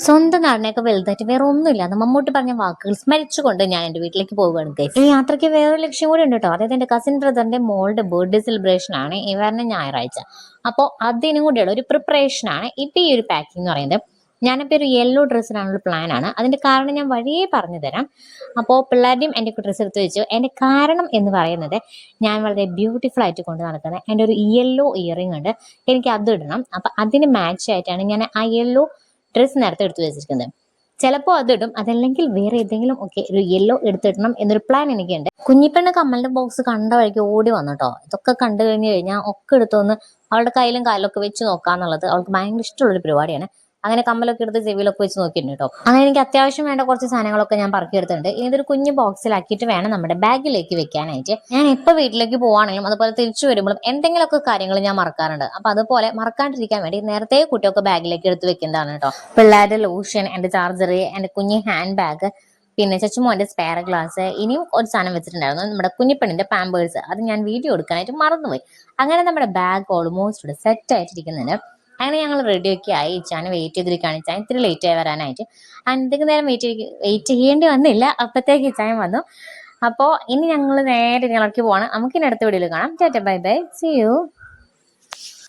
സ്വന്തം നാടിനെയൊക്കെ വലുതായിട്ട് വേറെ ഒന്നുമില്ല. മമ്മൂട്ടി പറഞ്ഞ വാക്കുകൾ സ്മരിച്ചുകൊണ്ട് ഞാൻ എൻ്റെ വീട്ടിലേക്ക് പോവുകയാണ് ഗൈസ്. ഈ യാത്രയ്ക്ക് വേറൊരു ലക്ഷ്യം കൂടി ഉണ്ട് കേട്ടോ. അതായത് എൻ്റെ കസിൻ ബ്രദറിന്റെ മോളുടെ ബർത്ത്ഡേ സെലിബ്രേഷൻ ആണ് ഈ വരുന്ന ഞായറാഴ്ച. അപ്പോൾ അതിനും കൂടിയുള്ള ഒരു പ്രിപ്പറേഷൻ ആണ് ഇപ്പൊ ഈ ഒരു പാക്കിംഗ് എന്ന് പറയുന്നത്. ഞാനിപ്പോൾ ഒരു യെല്ലോ ഡ്രസ്സിനാനുള്ള പ്ലാനാണ്. അതിന്റെ കാരണം ഞാൻ വഴിയേ പറഞ്ഞു തരാം. അപ്പോൾ പിള്ളേരുടെയും എൻ്റെ ഡ്രസ്സ് എടുത്ത് വെച്ചു. എൻ്റെ കാരണം എന്ന് പറയുന്നത് ഞാൻ വളരെ ബ്യൂട്ടിഫുൾ ആയിട്ട് കൊണ്ട് നടക്കുന്നത് എൻ്റെ ഒരു യെല്ലോ ഇയറിംഗ് ഉണ്ട്. എനിക്ക് അത് ഇടണം. അപ്പൊ അതിന് മാച്ച് ആയിട്ടാണ് ഞാൻ ആ യെല്ലോ ഡ്രസ്സ് നേരത്തെ എടുത്തു വെച്ചിരിക്കുന്നത്. ചിലപ്പോൾ അതിടും, അതല്ലെങ്കിൽ വേറെ ഏതെങ്കിലും ഒക്കെ ഒരു യെല്ലോ എടുത്തിടണം എന്നൊരു പ്ലാൻ എനിക്കുണ്ട്. കുഞ്ഞിപ്പെണ്ണ് കമ്മലിന്റെ ബോക്സ് കണ്ട വഴിക്ക് ഓടി വന്നിട്ടോ. ഇതൊക്കെ കണ്ടു കഴിഞ്ഞു കഴിഞ്ഞാൽ ഒക്കെ എടുത്തൊന്ന് അവളുടെ കയ്യിലും കാലിലൊക്കെ വെച്ച് നോക്കാന്നുള്ളത് അവൾക്ക് ഭയങ്കര ഇഷ്ടമുള്ളൊരു പരിപാടിയാണ്. അങ്ങനെ കമ്മലൊക്കെ എടുത്ത് ചെവിയിലൊക്കെ വെച്ച് നോക്കിയിട്ടുണ്ട് കേട്ടോ. അങ്ങനെ എനിക്ക് അത്യാവശ്യം വേണ്ട കുറച്ച് സാധനങ്ങളൊക്കെ ഞാൻ പറക്കിയെടുത്തിട്ടുണ്ട്. ഇതൊരു കുഞ്ഞു ബോക്സിലാക്കിയിട്ട് വേണം നമ്മുടെ ബാഗിലേക്ക് വെക്കാനായിട്ട്. ഞാൻ എപ്പോൾ വീട്ടിലേക്ക് പോവാണെങ്കിലും അതുപോലെ തിരിച്ചു വരുമ്പോഴും എന്തെങ്കിലുമൊക്കെ കാര്യങ്ങൾ ഞാൻ മറക്കാറുണ്ട്. അപ്പൊ അതുപോലെ മറക്കാണ്ടിരിക്കാൻ വേണ്ടി നേരത്തെ കുട്ടിയൊക്കെ ബാഗിലേക്ക് എടുത്ത് വെക്കുന്നതാണ് കേട്ടോ. പിള്ളേരുടെ ലോഷൻ, എന്റെ ചാർജർ, എന്റെ കുഞ്ഞു ഹാൻഡ് ബാഗ്, പിന്നെ ചച്ചുമോന്റെ സ്പെയർ ഗ്ലാസ്, ഇനിയും ഒരു സാധനം വെച്ചിട്ടുണ്ടായിരുന്നു നമ്മുടെ കുഞ്ഞിപ്പെണ്ണിന്റെ പാമ്പേഴ്സ്. അത് ഞാൻ വീഡിയോ എടുക്കാനായിട്ട് മറന്നുപോയി. അങ്ങനെ നമ്മുടെ ബാഗ് ഓൾമോസ്റ്റ് ഇവിടെ സെറ്റ് ആയിട്ടിരിക്കുന്നുണ്ട്. അങ്ങനെ ഞങ്ങൾ റെഡി ഒക്കെ ആയി. ഇച്ചാനെ വെയിറ്റ് ചെയ്തിരിക്കുകയാണ്. ഇച്ചാൻ ഇത്തിരി ലേറ്റ് ആയി വരാനായിട്ട്. എന്തെങ്കിലും നേരം വെയിറ്റ് ചെയ്യേണ്ടി വന്നില്ല. അപ്പത്തേക്ക് ഇച്ചാൻ വന്നു. അപ്പോൾ ഇനി ഞങ്ങൾ നേരെ ഞങ്ങൾക്ക് പോവാണ്. നമുക്ക് ഇനി അടുത്ത വീഡിയോയിൽ കാണാം. Tata bye bye, see U.